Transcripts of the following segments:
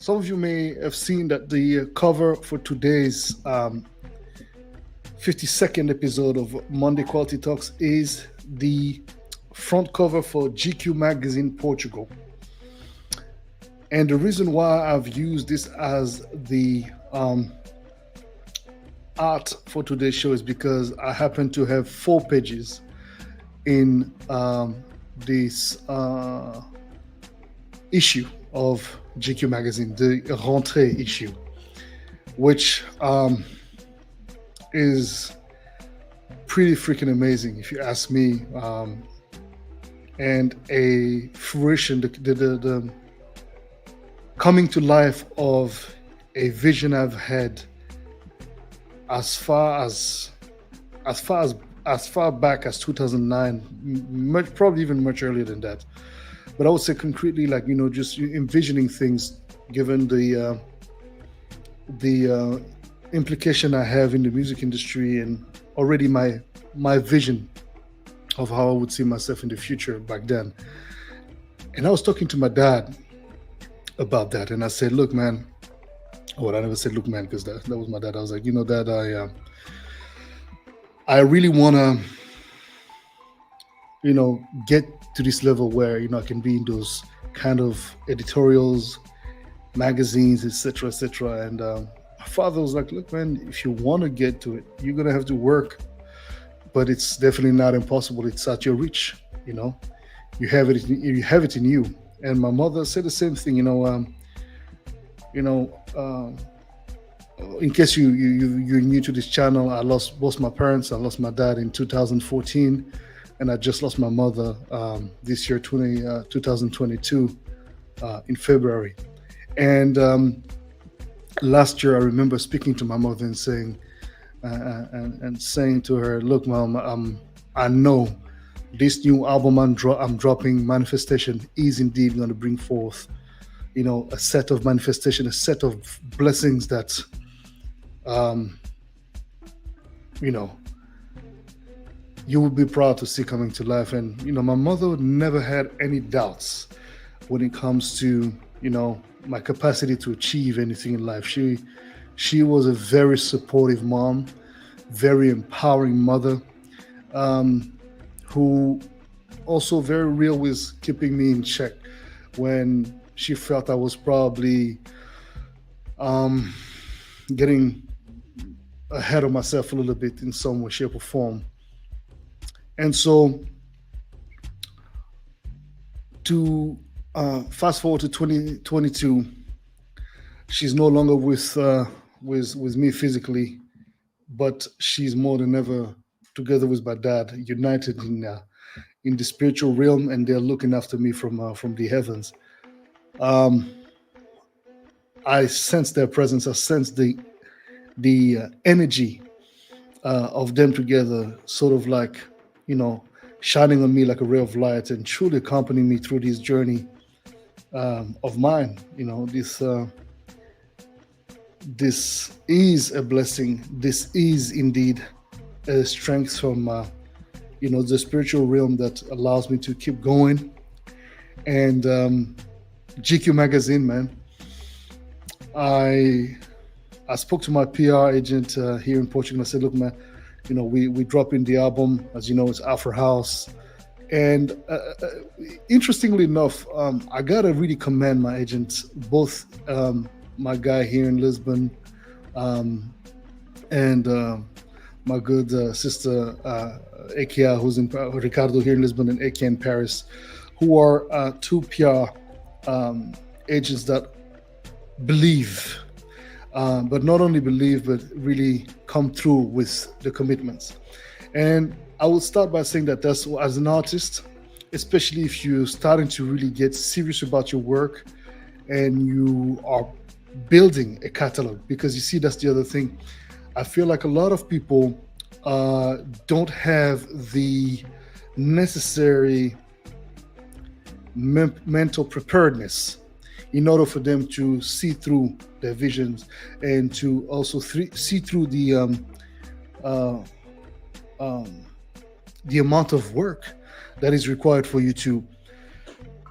some of you may have seen that the cover for today's 52nd episode of Monday Quality Talks is the front cover for GQ Magazine Portugal. And the reason why I've used this as the art for today's show is because I happen to have 4 pages in this issue of GQ Magazine, the Rentrée issue, which is pretty freaking amazing, if you ask me, and a fruition, the coming to life of a vision I've had as far back as 2009, probably even much earlier than that. But I would say concretely, like, just envisioning things, given the implication I have in the music industry, and already my vision of how I would see myself in the future back then. And I was talking to my dad about that, and I said, look, man, I never said look, man, because that was my dad. I was like, Dad, I really want to, get to this level where, I can be in those kind of editorials, magazines, etc., etc. And my father was like, look, man, if you want to get to it, you're going to have to work, but it's definitely not impossible. It's at your reach, you have it in you. And my mother said the same thing, in case you're new to this channel, I lost both my parents. I lost my dad in 2014, and I just lost my mother this year, 2022, in February. And last year, I remember speaking to my mother and saying, saying to her, "Look, Mom, I know this new album I'm dropping, Manifestation, is indeed going to bring forth, a set of manifestation, a set of blessings that, you will be proud to see coming to life." And, my mother never had any doubts when it comes to, my capacity to achieve anything in life. She was a very supportive mom, very empowering mother, who also very real with keeping me in check when she felt I was probably getting ahead of myself a little bit in some way, shape, or form. And so to fast forward to 2022, she's no longer with me physically, but she's more than ever together with my dad, united in the spiritual realm, and they're looking after me from the heavens. I sense their presence. I sense the energy of them together, sort of like, shining on me like a ray of light, and truly accompanying me through this journey of mine. This is a blessing. This is indeed a strength from the spiritual realm that allows me to keep going. And GQ Magazine, man, I spoke to my PR agent here in Portugal. I said, look, man, we drop in the album, as you know, it's Afro House. And interestingly enough, I gotta really commend my agents, both my guy here in Lisbon, and my good sister Akia, who's in Ricardo here in Lisbon, and Akia in Paris, who are 2 PR agents that believe, but not only believe, but really come through with the commitments. And I will start by saying that that's, as an artist, especially if you're starting to really get serious about your work and you are building a catalog, because you see, that's the other thing. I feel like a lot of people don't have the necessary mental preparedness in order for them to see through their visions, and to also see through the amount of work that is required for you to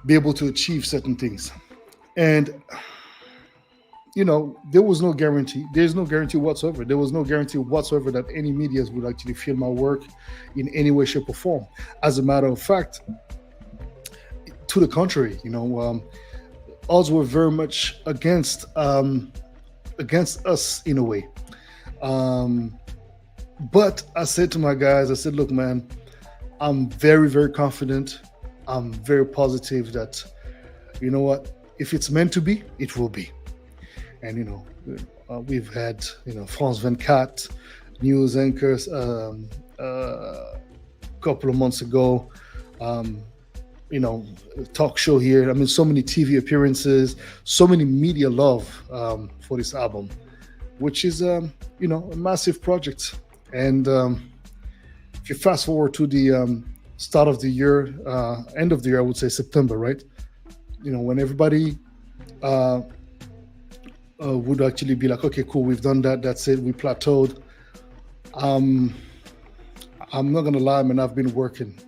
be able to achieve certain things. And there was no guarantee. There's no guarantee whatsoever. There was no guarantee whatsoever that any medias would actually feel my work in any way, shape, or form. As a matter of fact, to the contrary, odds were very much against us in a way. But I said to my guys, I said, look, man, I'm very, very confident. I'm very positive that, you know what, if it's meant to be, it will be. And, we've had, France 24 news anchors a couple of months ago, talk show here. I mean, so many TV appearances, so many media love for this album, which is, a massive project. And if you fast forward to the start of the year, end of the year, I would say September, right? When everybody would actually be like, okay, cool, we've done that, that's it, we plateaued. I'm not gonna lie, man, I've been working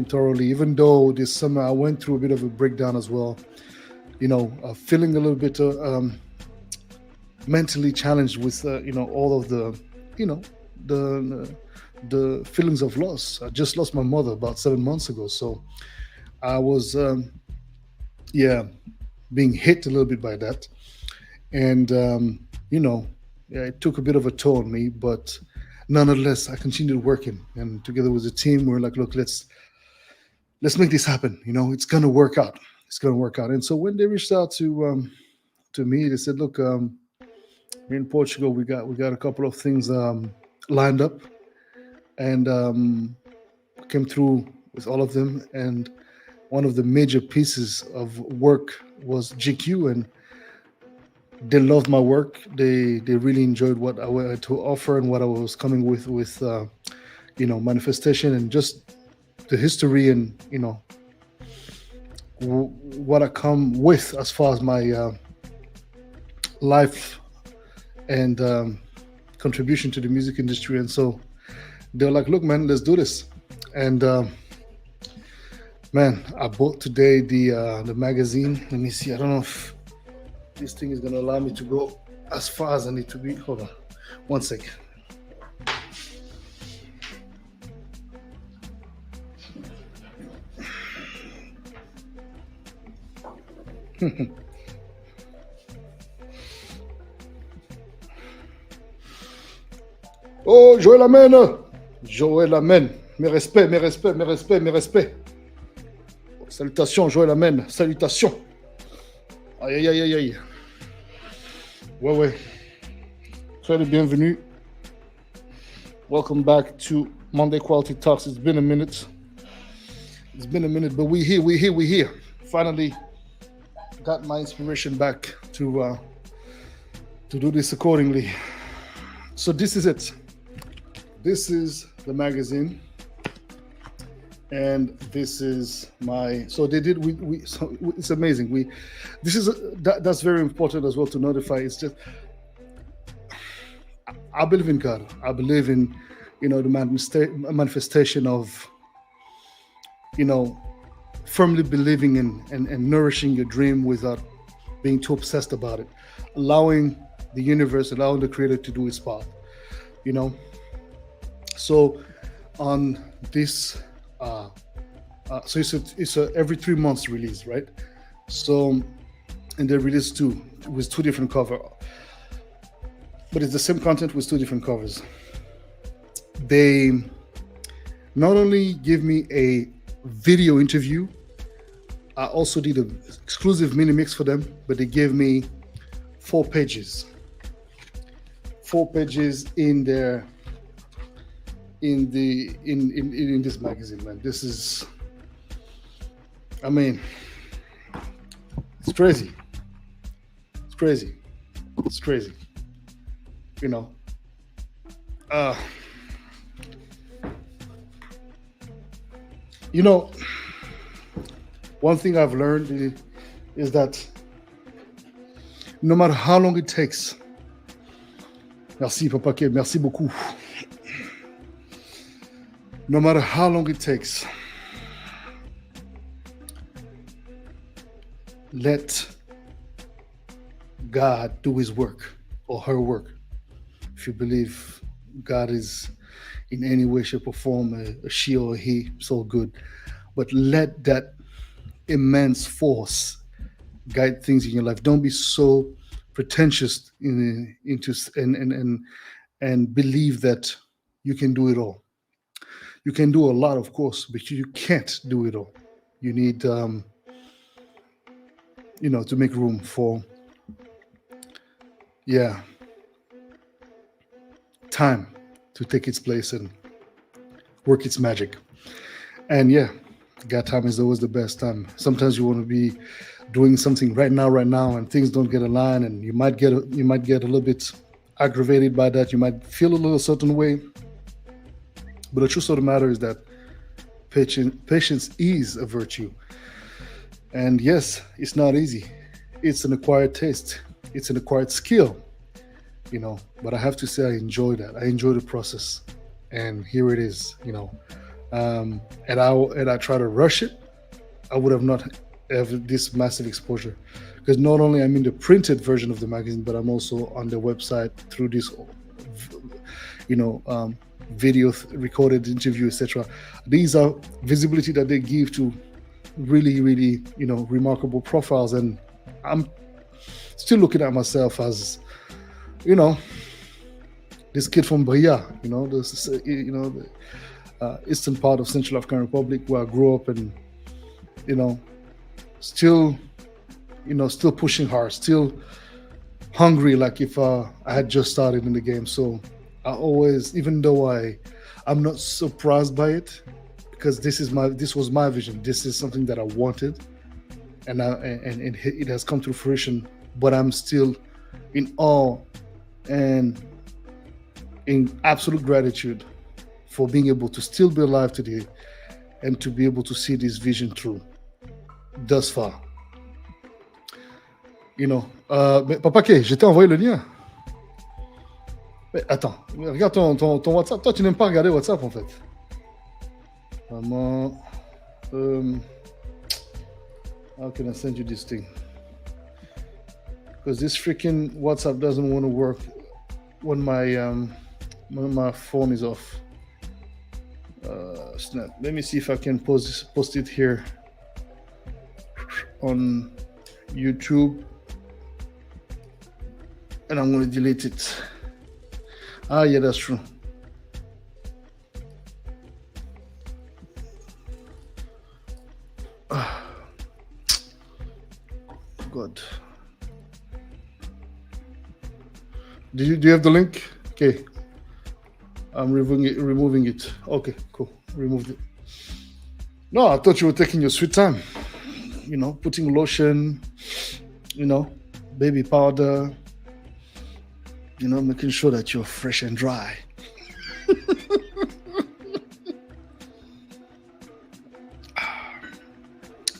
thoroughly, even though this summer I went through a bit of a breakdown as well, feeling a little bit mentally challenged with all of the the feelings of loss. I just lost my mother about 7 months ago, so I was being hit a little bit by that. And it took a bit of a toll on me, but nonetheless I continued working, and together with the team we're like, look, let's make this happen. It's gonna work out. And so when they reached out to me, they said, look, in Portugal we got a couple of things lined up, and came through with all of them. And one of the major pieces of work was GQ, and they loved my work. They really enjoyed what I had to offer and what I was coming with manifestation, and just the history, and what I come with as far as my life and contribution to the music industry. And so they're like, look, man, let's do this. And man, I bought today the magazine. Let me see. I don't know if this thing is going to allow me to go as far as I need to be. Hold on one second. Oh, Joël Amen. Mes respects. Salutations, Joël Amen. Salutations. Aïe. Ouais. Soyez les bienvenus. Welcome back to Monday Quality Talks. It's been a minute, but we're here. Finally got my inspiration back to do this accordingly. So this is it. This is the magazine, and this is my. So they did. So it's amazing. That's very important as well to notify. It's just, I believe in God. I believe in, the manifestation of, firmly believing in and nourishing your dream without being too obsessed about it, allowing the universe, allowing the creator to do its part, So on this, so it's a every 3 months release, right? So, and they released with two different covers, but it's the same content with two different covers. They not only give me a video interview, I also did an exclusive mini mix for them, but they gave me 4 pages. 4 pages in their in this magazine, man. This is, I mean, it's crazy. One thing I've learned is that no matter how long it takes, merci Papa K, merci beaucoup. No matter how long it takes, let God do his work or her work. If you believe God is in any way, shape, or form a she or a he, it's all good. But let that immense force guide things in your life. Don't be so pretentious into and believe that you can do it all. You can do a lot, of course, but you can't do it all. You need, to make room for, time to take its place and work its magic. And God time is always the best time. Sometimes you want to be doing something right now, and things don't get aligned, and you might get a little bit aggravated by that. You might feel a little certain way. But the truth of the matter is that patience is a virtue. And yes, it's not easy. It's an acquired taste. It's an acquired skill, But I have to say I enjoy that. I enjoy the process. And here it is, and I try to rush it, I would have not have this massive exposure, because not only I'm in the printed version of the magazine, but I'm also on the website through this, video, recorded interview, etc. These are visibility that they give to really, really, remarkable profiles, and I'm still looking at myself as, this kid from Bria, the eastern part of Central African Republic, where I grew up, and still pushing hard, still hungry, like if I had just started in the game. So I always, even though I'm not surprised by it, because this was my vision. This is something that I wanted, and it has come to fruition. But I'm still in awe and in absolute gratitude for being able to still be alive today and to be able to see this vision through thus far. Papa K, je t'ai envoyé le lien. Mais attends, regarde ton WhatsApp. Toi, tu n'aimes pas regarder WhatsApp, en fait. Vraiment. How can I send you this thing? Because this freaking WhatsApp doesn't want to work when my phone is off. Snap. Let me see if I can post it here on YouTube, and I'm going to delete it. Yeah, that's true. God. Do you have the link? Okay. I'm removing it. Okay, cool. Removed it. No, I thought you were taking your sweet time. Putting lotion, baby powder, making sure that you're fresh and dry.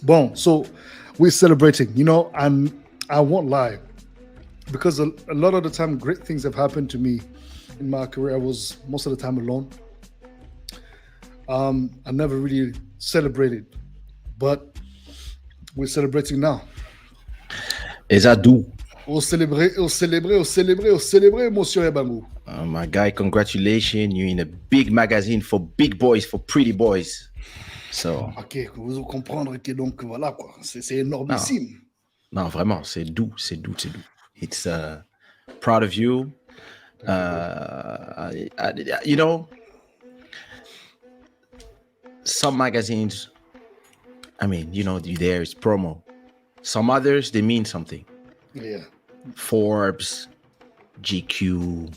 Bon, so we're celebrating, and I won't lie, because a lot of the time great things have happened to me in my career. I was most of the time alone. I never really celebrated, but we're celebrating now. Et ça d'où? Au célébrer, monsieur Ebamou. My guy, congratulations. You're in a big magazine for big boys, for pretty boys. So. Ok, vous comprendre que donc voilà quoi, c'est énormissime. Non, vraiment, c'est doux. It's proud of you. Some magazines, there's promo. Some others, they mean something. Yeah. Forbes, GQ.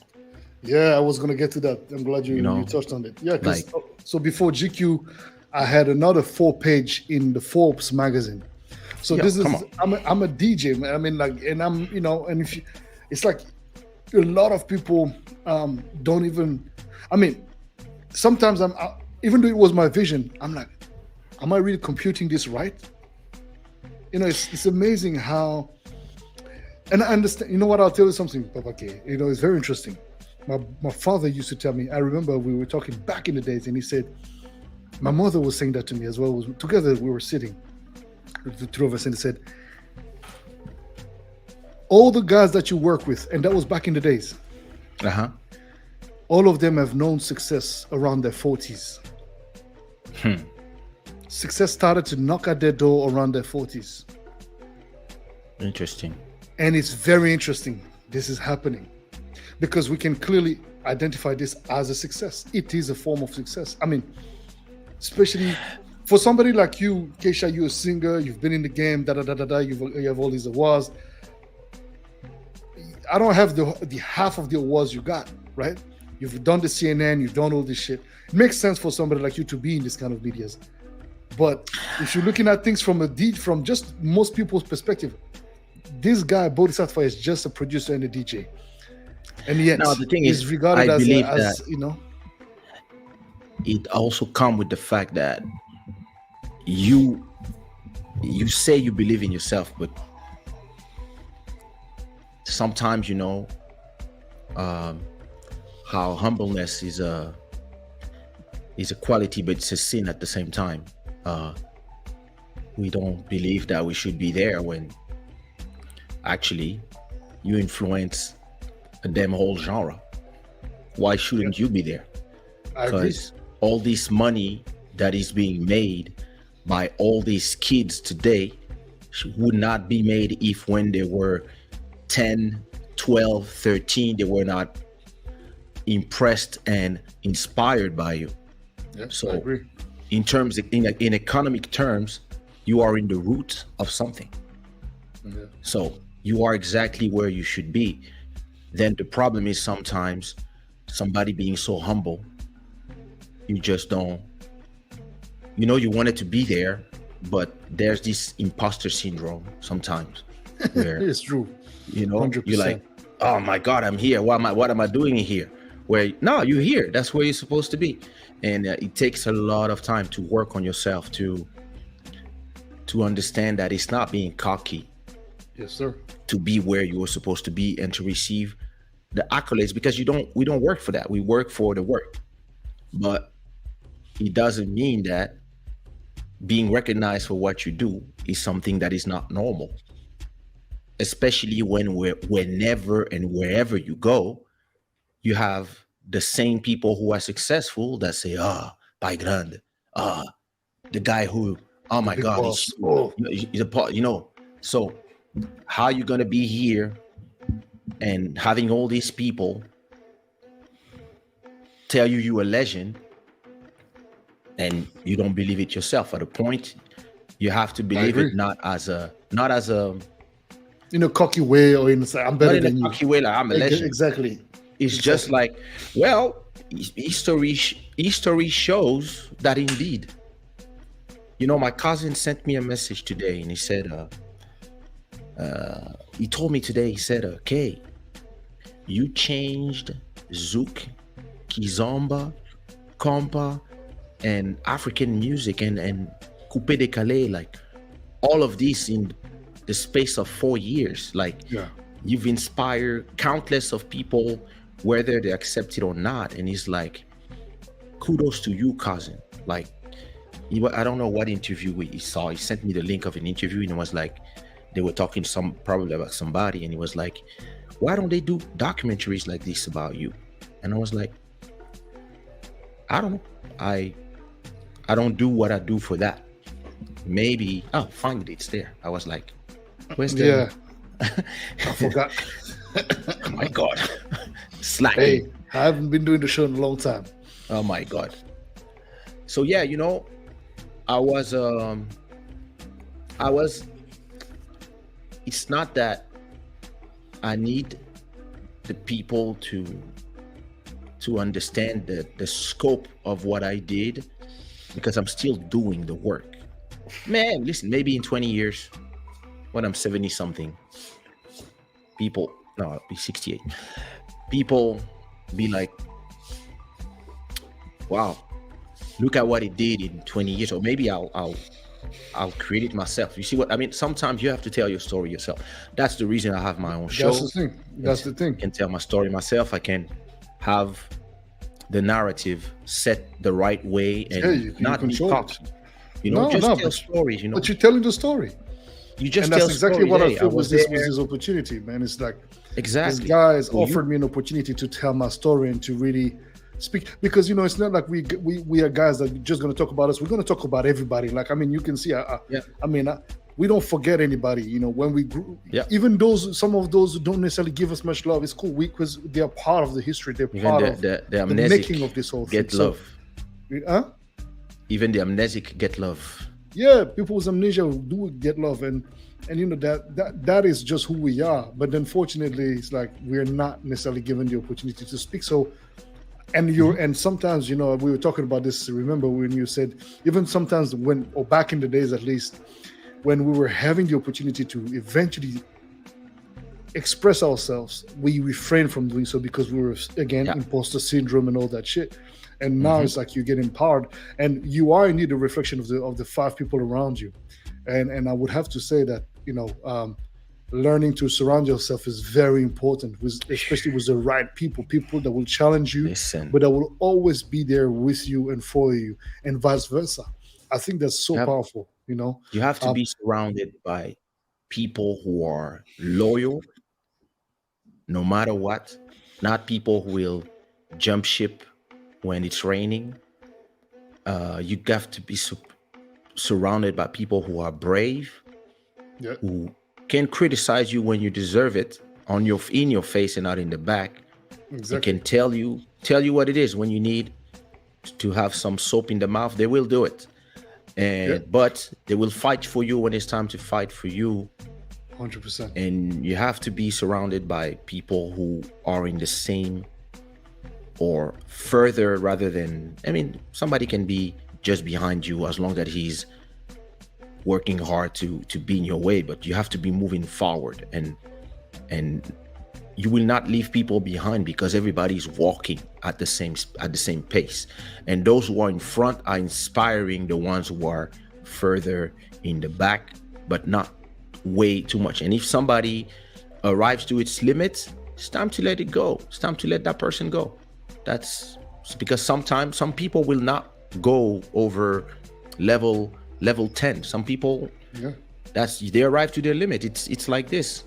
Yeah, I was going to get to that. I'm glad you touched on it. Yeah, so before GQ, I had another 4-page in the Forbes magazine. So I'm a DJ, man. I mean, and I'm, and if it's like a lot of people don't even, sometimes even though it was my vision, I'm like, am I really computing this right? It's amazing how, and I understand, I'll tell you something, Papa K. It's very interesting. My father used to tell me, I remember we were talking back in the days, and he said, my mother was saying that to me as well. Together we were sitting, the two of us, and he said, All the guys that you work with, and that was back in the days, Uh-huh. all of them have known success around their 40s. Success started to knock at their door around their 40s. Interesting. And it's very interesting this is happening because we can clearly identify this as a success. It is a form of success. I mean, especially for somebody like you, Keisha, you're a singer, you've been in the game, you have all these awards. I don't have the half of the awards you got, right? You've done the CNN, you've done all this shit. It makes sense for somebody like you to be in this kind of medias. But if you're looking at things from just most people's perspective, this guy, Boddhi Satva, is just a producer and a DJ. And yet, Now the thing he's is, regarded I as believe that you know, it also come with the fact that you say you believe in yourself, but sometimes how humbleness is a quality, but it's a sin at the same time. We don't believe that we should be there when actually you influence a damn whole genre. Why shouldn't you be there? Because all this money that is being made by all these kids today would not be made if when they were 10, 12, 13, they were not impressed and inspired by you. Yeah, So I agree. in economic terms, you are in the root of something. Yeah. So you are exactly where you should be. Then the problem is sometimes somebody being so humble, you just don't, you wanted to be there, but there's this imposter syndrome sometimes where It's true. you're 100%. like, oh my God, I'm here. What am I doing here? Where no, you're here. That's where you're supposed to be. And it takes a lot of time to work on yourself to understand that it's not being cocky Yes, sir. to be where you were supposed to be and to receive the accolades, because we don't work for that. We work for the work. But it doesn't mean that being recognized for what you do is something that is not normal. Especially whenever and wherever you go, you have the same people who are successful that say, Pai Grande, the guy who, oh my big God, boss. So how you gonna be here and having all these people tell you a legend and you don't believe it yourself? At a point, you have to believe it not as a in a cocky way or in I'm better not in than a you. cocky way, like I'm a legend. Exactly. It's just like, well, history shows that indeed. My cousin sent me a message today and he said, he told me today, he said, okay, you changed Zouk, Kizomba, Kompa, and African music and Coupé Décalé, like all of this in the space of 4 years. Like, you've inspired countless of people, whether they accept it or not. And he's like, kudos to you, cousin. Like, I don't know what interview he saw. He sent me the link of an interview and it was like, they were talking probably about somebody, and he was like, why don't they do documentaries like this about you? And I was like, I don't know. I don't do what I do for that. Maybe, finally it's there. I was like, where's the... Yeah. I forgot. Oh my God. Slacking. Hey, I haven't been doing the show in a long time. Oh my God. So yeah, I was, it's not that I need the people to understand the scope of what I did, because I'm still doing the work. Man, listen, maybe in 20 years, when I'm 70 something, I'll be 68. People be like, wow, look at what it did in 20 years. Or maybe I'll create it myself. You see what I mean? Sometimes you have to tell your story yourself. That's the reason I have my own show. That's the thing. I can tell my story myself. I can have the narrative set the right way and not be cocky. Just tell stories. But you're telling the story. You just And that's tell exactly stories. what I Hey, I feel was with there. this opportunity, man. It's like this Exactly. guy has So offered you, me an opportunity to tell my story and to really speak, because it's not like we are guys that are just going to talk about us. We're going to talk about everybody. Like, I mean, you can see, yeah, I mean, we don't forget anybody. When we grew, yeah. even some of those who don't necessarily give us much love, it's cool because they are part of the history. They're Even part of the the making amnesic of this whole thing. get So, love. huh? Even the amnesic get love. Yeah, people with amnesia do get love, and that is just who we are. But unfortunately, it's like we're not necessarily given the opportunity to speak. So, and sometimes, we were talking about this. Remember when you said, even sometimes or back in the days at least, when we were having the opportunity to eventually express ourselves, we refrained from doing so because we were, again, Yeah. imposter syndrome and all that shit. And now it's like you get empowered, and you are indeed a reflection of the 5 people around you. And I would have to say that learning to surround yourself is very important, especially with the right people that will challenge you, Listen, but that will always be there with you and for you, and vice versa. I think that's so you have, powerful. you have to Um, be surrounded by people who are loyal no matter what, not people who will jump ship when it's raining. You have to be surrounded by people who are brave, yeah, who can criticize you when you deserve it, in your face and not in the back. They exactly. can tell you what it is when you need to have some soap in the mouth. They will do it, Yeah, but they will fight for you when it's time to fight for you. 100%. And you have to be surrounded by people who are in the same or further, rather than, I mean, somebody can be just behind you as long as he's working hard to be in your way, but you have to be moving forward, and you will not leave people behind because everybody's walking at the same pace, and those who are in front are inspiring the ones who are further in the back, but not way too much. And if somebody arrives to its limits, it's time to let it go. It's time to let that person go. That's because sometimes some people will not go over level 10. Some people, Yeah, they arrive to their limit. It's like this.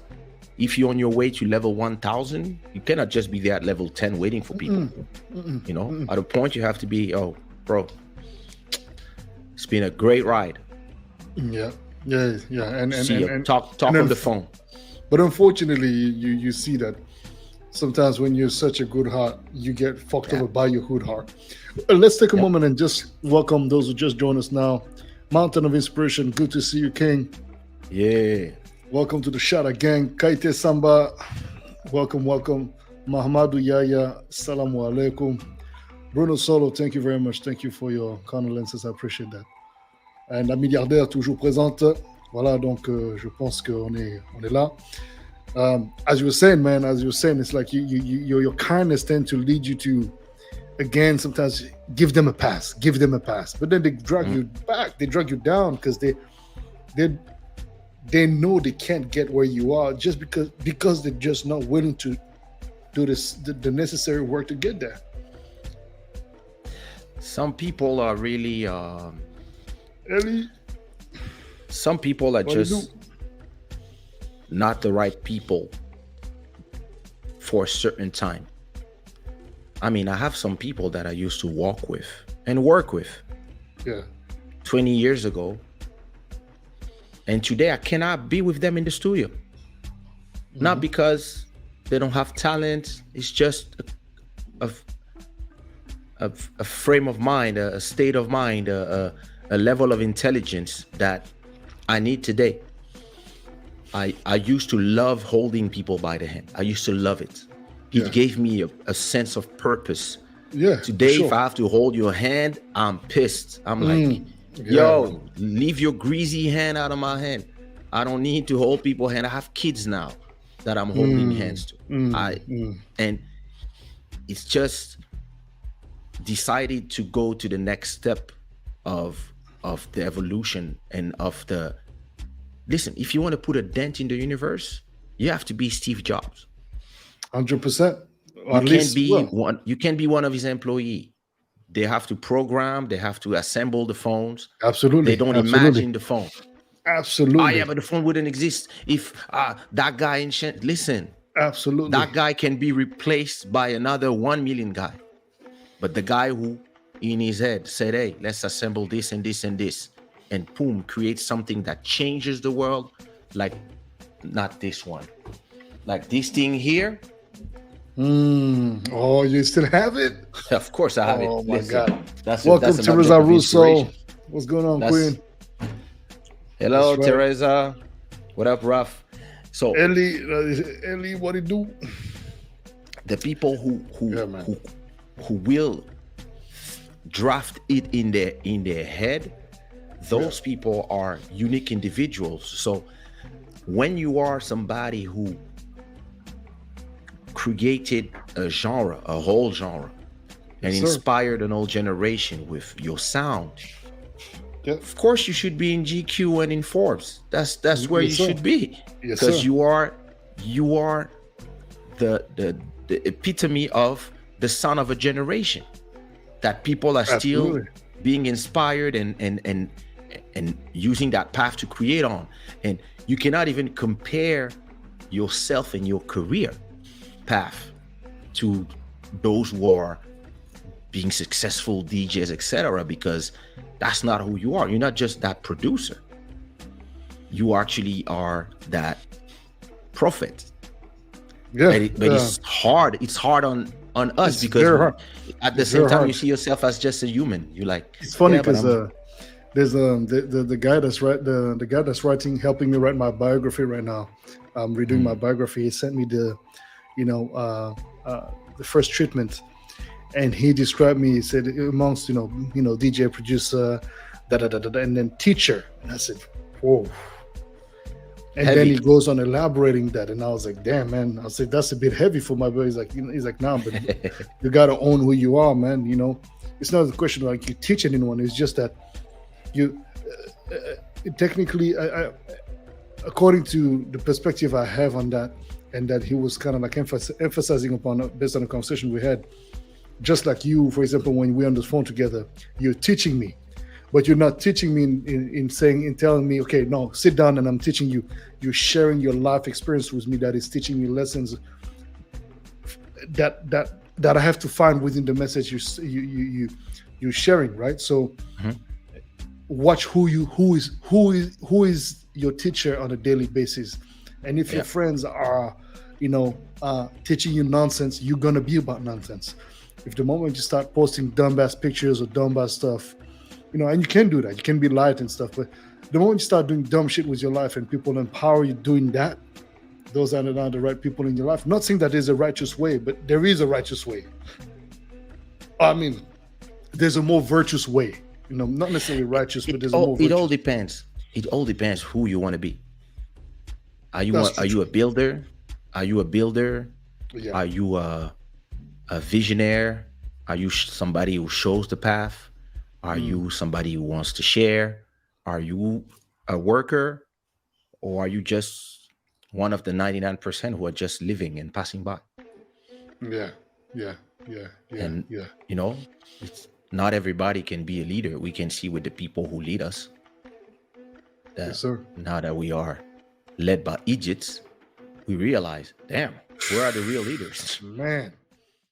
If you're on your way to level 1000, you cannot just be there at level 10 waiting for people. At a point you have to be, oh, bro, it's been a great ride. yeah, yeah. And See you. and Talk and on the phone. but unfortunately, you see that sometimes when you're such a good heart, you get fucked Yeah. over by your good heart. Let's take a Yep. moment and just welcome those who just joined us now. Mountain of Inspiration, good to see you, King. Yeah. Welcome to the Shada Gang. Kaite Samba, welcome. Mahamadou Yaya, salamu alaikum. Bruno Solo, thank you very much. Thank you for your condolences. I appreciate that. And la milliardaire toujours présente. Voilà, donc je pense qu'on est là. As you were saying, man, it's like your kindness tends to lead you to, again, sometimes give them a pass, but then they drag you back, they drag you down because they know they can't get where you are just because they're just not willing to do the necessary work to get there. Some people are really Ellie, some people are what do you just not the right people for a certain time. I mean, I have some people that I used to walk with and work with Yeah. 20 years ago, and today I cannot be with them in the studio. Not because they don't have talent, it's just a frame of mind, a state of mind, a level of intelligence that I need today. I used to love holding people by the hand. I used to love it. It Yeah. gave me a sense of purpose. Yeah. Today, for if sure. I have to hold your hand, I'm pissed. I'm like, Yeah. yo, leave your greasy hand out of my hand. I don't need to hold people's hand. I have kids now that I'm holding hands to. And it's just decided to go to the next step of the evolution and of the. Listen, if you want to put a dent in the universe, you have to be Steve Jobs. 100%. You can't be one. You can't be one of his employee. They have to program. They have to assemble the phones. Absolutely. They don't Absolutely. imagine the phone. Absolutely. Yeah, but the phone wouldn't exist if that guy in listen, Absolutely. that guy can be replaced by another 1 million guy. But the guy who in his head said, hey, let's assemble this and this and this, and boom, create something that changes the world, like not this one. Like this thing here. Oh, you still have it? Of course I have it. Oh my Listen, God. that's Welcome, that's an Teresa object of Russo. inspiration. What's going on, That's- Queen? Hello, That's right. Teresa. What up, Ruff? So Ellie, what it do? the people Yeah, man. who will draft it in their head, those people are unique individuals. So when you are somebody who created a genre, a whole genre, and Yes, sir. inspired an whole generation with your sound, Yeah. of course you should be in GQ and in Forbes. That's where Yes, you sir. should be, Yes, because sir. you are the epitome of the son of a generation that people are still Absolutely. being inspired and using that path to create on. And you cannot even compare yourself and your career path to those who are being successful DJs, etc., because that's not who you are. You're not just that producer. You actually are that prophet. Yeah. But it's hard. It's hard on us It's because very hard. at the It's same very time hard. you see yourself as just a human. You're like, It's funny yeah, but because there's the guy that's the guy that's helping me write my biography right now. I'm redoing my biography. He sent me the first treatment, and he described me. He said amongst DJ, producer, and then teacher. And I said, whoa. And Heavy. then he goes on elaborating that, and I was like, damn, man. I said, that's a bit heavy for my boy. He's like, nah, but you gotta own who you are, man. It's not a question of like you teach anyone. It's just that you technically, according to the perspective I have on that, and that he was kind of like emphasizing upon based on the conversation we had, just like you, for example, when we're on the phone together, you're teaching me, but you're not teaching me in telling me, okay, no, sit down and I'm teaching you. You're sharing your life experience with me that is teaching me lessons that I have to find within the message you're sharing, right? So watch who is your teacher on a daily basis, and if your friends are teaching you nonsense, you're gonna be about nonsense. If the moment you start posting dumb-ass pictures or dumb-ass stuff, and you can do that, you can be light and stuff, but the moment you start doing dumb shit with your life and people empower you doing that, those are not the right people in your life. I'm not saying that there's a righteous way, but there is a righteous way. I mean, there's a more virtuous way, not necessarily righteous, but there's a more virtuous. It all depends. It all depends who you want to be. Are you a builder? Are you a builder? Yeah. Are you a visionary? Are you somebody who shows the path? Are you somebody who wants to share? Are you a worker? Or are you just one of the 99% who are just living and passing by? Yeah. And it's not everybody can be a leader. We can see with the people who lead us that Yes, sir. now that we are led by idiots, we realize, damn, where are the real leaders? Man,